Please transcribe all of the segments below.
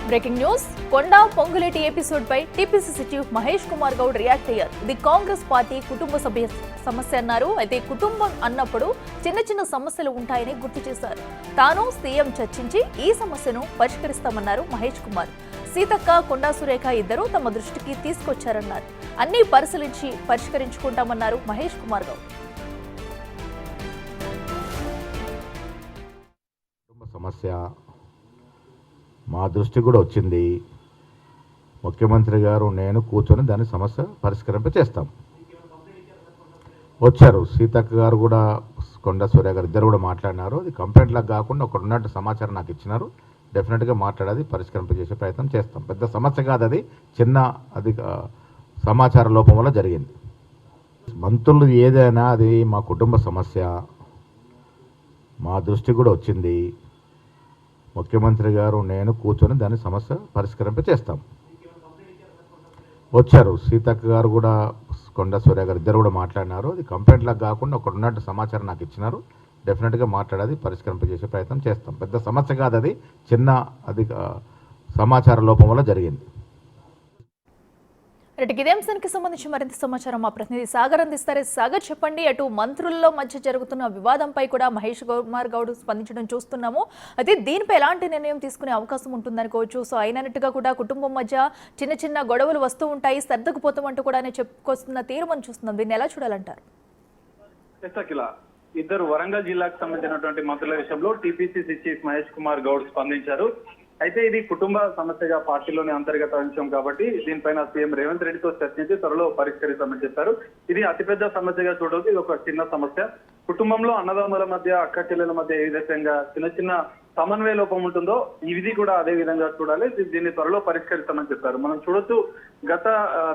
Breaking news Konda Ponguleti episode పై TPCC chief Mahesh Kumar Goud react అయ్యారు. ఇది కాంగ్రెస్ పార్టీ కుటుంబ సభ్య సమస్య అన్నారు. అయితే కుటుంబం అన్నప్పుడు చిన్న చిన్న సమస్యలు ఉంటాయని గుర్తు చేశారు. తాను సీఎం చర్చించి ఈ సమస్యను పరిష్కరిస్తామన్నారు మహేష్ కుమార్. సీతక్క, కొండా సురేఖ ఇద్దరు తమ దృష్టికి తీసుకొచ్చారన్నారు. అన్ని పరిశీలించి పరిష్కరించుకుంటామన్నారు మహేష్ కుమార్ గౌడ్. సమస్య మా దృష్టి కూడా వచ్చింది. ముఖ్యమంత్రి గారు నేను కూర్చొని దాని సమస్య పరిష్కరింప చేస్తాం. వచ్చారు సీతక్క గారు కూడా, కొండా సూర్య గారు ఇద్దరు కూడా మాట్లాడినారు. అది కంప్లైంట్ లాగా కాకుండా ఒక ఉన్నట్టు సమాచారం నాకు ఇచ్చినారు. డెఫినెట్గా మాట్లాడేది పరిష్కరింప చేసే ప్రయత్నం చేస్తాం. పెద్ద సమస్య కాదు, అది చిన్న అది సమాచార లోపం వల్ల జరిగింది. మంత్రులు ఏదైనా అది మా కుటుంబ సమస్య మా దృష్టి కూడా వచ్చింది. ముఖ్యమంత్రి గారు నేను కూర్చొని దాని సమస్య పరిష్కరింప చేస్తాం. వచ్చారు సీతక్క గారు కూడా, కొండా సూర్య గారు ఇద్దరు కూడా మాట్లాడినారు. అది కంప్లైంట్ లాగా కాకుండా ఒక ఉన్నట్టు సమాచారం నాకు ఇచ్చినారు. డెఫినెట్గా మాట్లాడేది పరిష్కరింప చేసే ప్రయత్నం చేస్తాం. పెద్ద సమస్య కాదు, అది చిన్న అది సమాచార లోపం వల్ల జరిగింది. ఇదే అంశానికి సంబంధించి మరింత సమాచారం మా ప్రతినిధి సాగర్ అందిస్తారు. సాగర్, చెప్పండి. అటు మంత్రుల్లో మధ్య జరుగుతున్న వివాదంపై కూడా మహేష్ కుమార్ గౌడ్ స్పందించడం చూస్తున్నాము. అయితే దీనిపై ఎలాంటి నిర్ణయం తీసుకునే అవకాశం ఉంటుందనుకోవచ్చు. సో అయినట్టుగా కూడా కుటుంబం మధ్య చిన్న చిన్న గొడవలు వస్తూ ఉంటాయి, సర్దుకుపోతామంటూ కూడా చెప్పుకొస్తున్న తీరు మనం చూస్తున్నాం. దీన్ని ఎలా చూడాలంటారు? ఇద్దరు వరంగల్ జిల్లాకు సంబంధించినటువంటి మంత్రుల విషయంలో టీపీసీసీ చీఫ్ మహేష్ కుమార్ గౌడ్ స్పందించారు. అయితే ఇది కుటుంబ సమస్యగా పార్టీలోని అంతర్గత అంశం కాబట్టి దీనిపైన సీఎం రేవంత్ రెడ్డితో చర్చించి త్వరలో పరిష్కరిస్తామని చెప్పారు. ఇది అతిపెద్ద సమస్యగా చూడవచ్చు. ఇది ఒక చిన్న సమస్య. కుటుంబంలో అన్నదమ్ముల మధ్య, అక్క చెల్లెల మధ్య ఏ విధంగా చిన్న చిన్న సమన్వయ లోపం ఉంటుందో ఇది కూడా అదే విధంగా చూడాలి. దీన్ని త్వరలో పరిష్కరిస్తామని చెప్పారు. మనం చూడొచ్చు,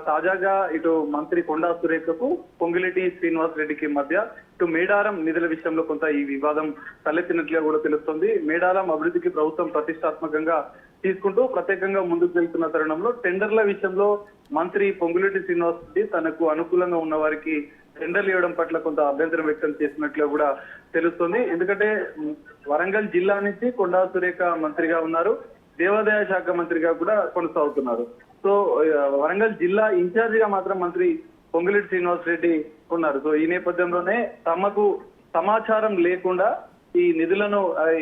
తాజాగా ఇటు మంత్రి కొండా సురేఖకు పొంగులేటి శ్రీనివాస్ రెడ్డికి మధ్య ఇటు మేడారం నిధుల విషయంలో కొంత ఈ వివాదం తలెత్తినట్లుగా కూడా తెలుస్తోంది. మేడారం అభివృద్ధికి ప్రభుత్వం ప్రతిష్టాత్మకంగా తీసుకుంటూ ప్రత్యేకంగా ముందుకు వెళ్తున్న తరుణంలో టెండర్ల విషయంలో మంత్రి పొంగులేటి శ్రీనివాస్ రెడ్డి తనకు అనుకూలంగా ఉన్న వారికి టెండర్లు ఇవ్వడం పట్ల కొంత అభ్యంతరం వ్యక్తం చేసినట్లుగా కూడా తెలుస్తుంది. ఎందుకంటే వరంగల్ జిల్లా నుంచి కొండా సురేఖ మంత్రిగా ఉన్నారు, దేవాదాయ శాఖ మంత్రిగా కూడా కొనసాగుతున్నారు. సో వరంగల్ జిల్లా ఇన్ఛార్జిగా మాత్రం మంత్రి పొంగులేటి శ్రీనివాస్ రెడ్డి ఉన్నారు. సో ఈ నేపథ్యంలోనే తమకు సమాచారం లేకుండా ఈ నిధులను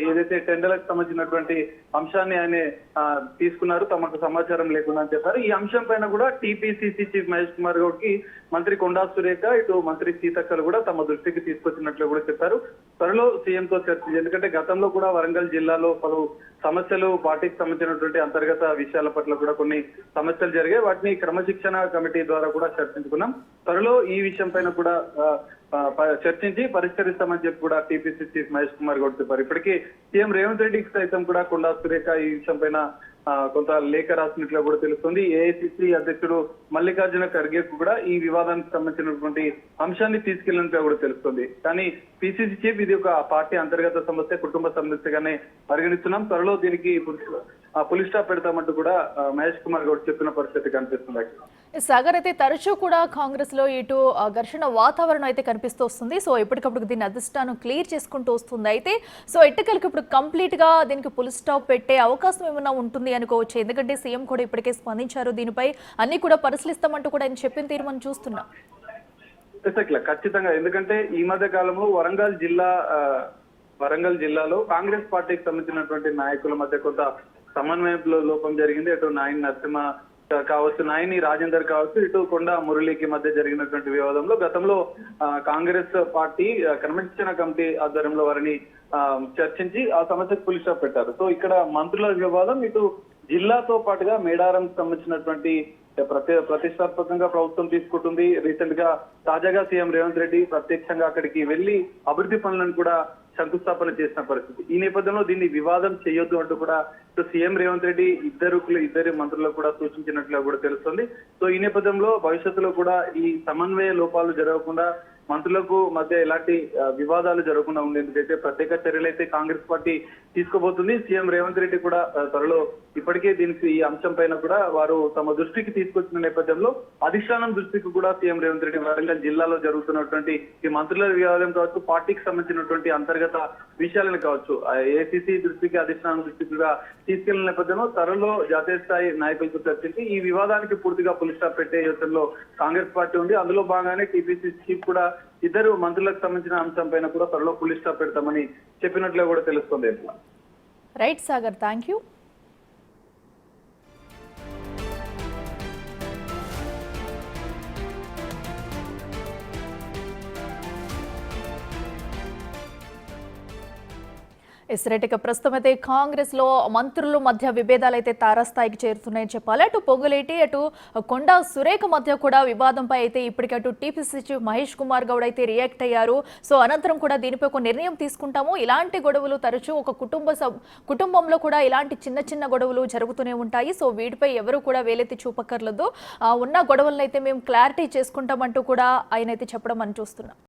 ఏదైతే టెండర్లకు సంబంధించినటువంటి అంశాన్ని ఆయన తీసుకున్నారు, తమకు సమాచారం లేకుండా అని చెప్పారు. ఈ అంశం పైన కూడా టీపీసీసీ చీఫ్ మహేష్ కుమార్ గౌడ్ కి మంత్రి కొండా సురేఖ, ఇటు మంత్రి సీతక్కలు కూడా తమ దృష్టికి తీసుకొచ్చినట్లు కూడా చెప్పారు. త్వరలో సీఎంతో చర్చించి, ఎందుకంటే గతంలో కూడా వరంగల్ జిల్లాలో పలు సమస్యలు, పార్టీకి సంబంధించినటువంటి అంతర్గత విషయాల పట్ల కూడా కొన్ని సమస్యలు జరిగాయి. వాటిని క్రమశిక్షణ కమిటీ ద్వారా కూడా చర్చించుకున్నాం. త్వరలో ఈ విషయం పైన కూడా చర్చించి పరిష్కరిస్తామని చెప్పి కూడా టీపీసీ చీఫ్ మహేష్ కుమార్ గౌడ్ చెప్పారు. ఇప్పటికీ సీఎం రేవంత్ రెడ్డికి సైతం కూడా కొండా సురేఖ ఈ విషయం పైన కొంత లేఖ రాసినట్లుగా కూడా తెలుస్తుంది. ఏఐసిసి అధ్యక్షుడు మల్లికార్జున ఖర్గేకు కూడా ఈ వివాదానికి సంబంధించినటువంటి అంశాన్ని తీసుకెళ్లినట్లుగా కూడా తెలుస్తుంది. కానీ పిసిసి చీఫ్ ఇది ఒక పార్టీ అంతర్గత సమస్య, కుటుంబ సమస్యగానే పరిగణిస్తున్నాం, త్వరలో దీనికి పులి స్టాప్ పెడతామంటూ కూడా మహేష్ కుమార్ గౌడ్ చెప్పిన పరిస్థితి కనిపిస్తుంది. సాగర్, అయితే తరచూ కూడా కాంగ్రెస్ లో ఇటు ఘర్షణ వాతావరణం అయితే కనిపిస్తూ వస్తుంది. సో ఎప్పటికప్పుడు దీన్ని అధిష్టానం క్లియర్ చేసుకుంటూ వస్తుంది. అయితే సో ఎట్టకలకి ఇప్పుడు కంప్లీట్ గా దీనికి పులి స్టాప్ పెట్టే అవకాశం ఏమైనా ఉంటుంది అనుకోవచ్చు. ఎందుకంటే సీఎం కూడా ఇప్పటికే స్పందించారు, దీనిపై అన్ని కూడా పరిశీలిస్తామంటూ కూడా ఆయన చెప్పిన తీరు మనం చూస్తున్నాం. ఖచ్చితంగా, ఎందుకంటే ఈ మధ్య కాలంలో వరంగల్ జిల్లాలో కాంగ్రెస్ పార్టీకి సంబంధించినటువంటి నాయకుల మధ్య కొంత సమన్వయ లోపం జరిగింది. అటు నాయని నరసింహ కావచ్చు, నాయని రాజేందర్ కావచ్చు, ఇటు కొండా మురళికి మధ్య జరిగినటువంటి వివాదంలో గతంలో కాంగ్రెస్ పార్టీ క్రమశిక్షణ కమిటీ ఆధ్వర్యంలో వారిని చర్చించి ఆ సమస్యకు పులి స్టాప్ పెట్టారు. సో ఇక్కడ మంత్రుల వివాదం ఇటు జిల్లాతో పాటుగా మేడారం సంబంధించినటువంటి ప్రతిష్టాత్మకంగా ప్రభుత్వం తీసుకుంటుంది. రీసెంట్ గా తాజాగా సీఎం రేవంత్ రెడ్డి ప్రత్యక్షంగా అక్కడికి వెళ్లి అభివృద్ధి పనులను కూడా శంకుస్థాపన చేసిన పరిస్థితి. ఈ నేపథ్యంలో దీన్ని వివాదం చేయొద్దు అంటూ కూడా సీఎం రేవంత్ రెడ్డి ఇద్దరు మంత్రులకు కూడా సూచించినట్లుగా కూడా తెలుస్తుంది. సో ఈ నేపథ్యంలో భవిష్యత్తులో కూడా ఈ సమన్వయ లోపాలు జరగకుండా మంత్రులకు మధ్య ఎలాంటి వివాదాలు జరగకుండా ఉండేందుకైతే ప్రత్యేక చర్యలు అయితే కాంగ్రెస్ పార్టీ తీసుకోబోతుంది. సీఎం రేవంత్ రెడ్డి కూడా త్వరలో ఇప్పటికే దీనికి ఈ అంశం పైన కూడా వారు తమ దృష్టికి తీసుకొచ్చిన నేపథ్యంలో అధిష్టానం దృష్టికి కూడా సీఎం రేవంత్ రెడ్డి వరంగల్ జిల్లాలో జరుగుతున్నటువంటి ఈ మంత్రుల వివాదం కావచ్చు, పార్టీకి సంబంధించినటువంటి అంతర్గత విషయాలను కావచ్చు, ఏసీసీ దృష్టికి అధిష్టానం దృష్టికి కూడా తీసుకెళ్లిన నేపథ్యంలో త్వరలో జాతీయ స్థాయి నాయకులతో చర్చించి ఈ వివాదానికి పూర్తిగా పులి స్టాప్ పెట్టే యోచనలో కాంగ్రెస్ పార్టీ ఉంది. అందులో భాగంగానే టీపీసీ చీఫ్ కూడా ఇద్దరు మంత్రులకు సంబంధించిన అంశం పైన కూడా త్వరలో పులి స్టాప్ పెడతామని చెప్పినట్లే కూడా తెలుస్తుంది. Right Sagar, thank you. ఇక ప్రస్తుతం అయితే కాంగ్రెస్ లో మంత్రుల మధ్య విభేదాలు అయితే తారాస్థాయికి చేరుతున్నాయని చెప్పాలి. అటు పొంగులేటి అటు కొండా సురేఖ మధ్య కూడా వివాదంపై అయితే ఇప్పటికటు టీపీసీ చీఫ్ మహేష్ కుమార్ గౌడ్ అయితే రియాక్ట్ అయ్యారు. సో అనంతరం కూడా దీనిపై ఒక నిర్ణయం తీసుకుంటాము. ఇలాంటి గొడవలు తరచూ ఒక కుటుంబంలో కూడా ఇలాంటి చిన్న చిన్న గొడవలు జరుగుతూనే ఉంటాయి. సో వీటిపై ఎవరు కూడా వేలెత్తి చూపక్కర్లేదు. ఉన్న గొడవలను అయితే మేము క్లారిటీ చేసుకుంటామంటూ కూడా ఆయన అయితే చెప్పడం మనం చూస్తున్నాం.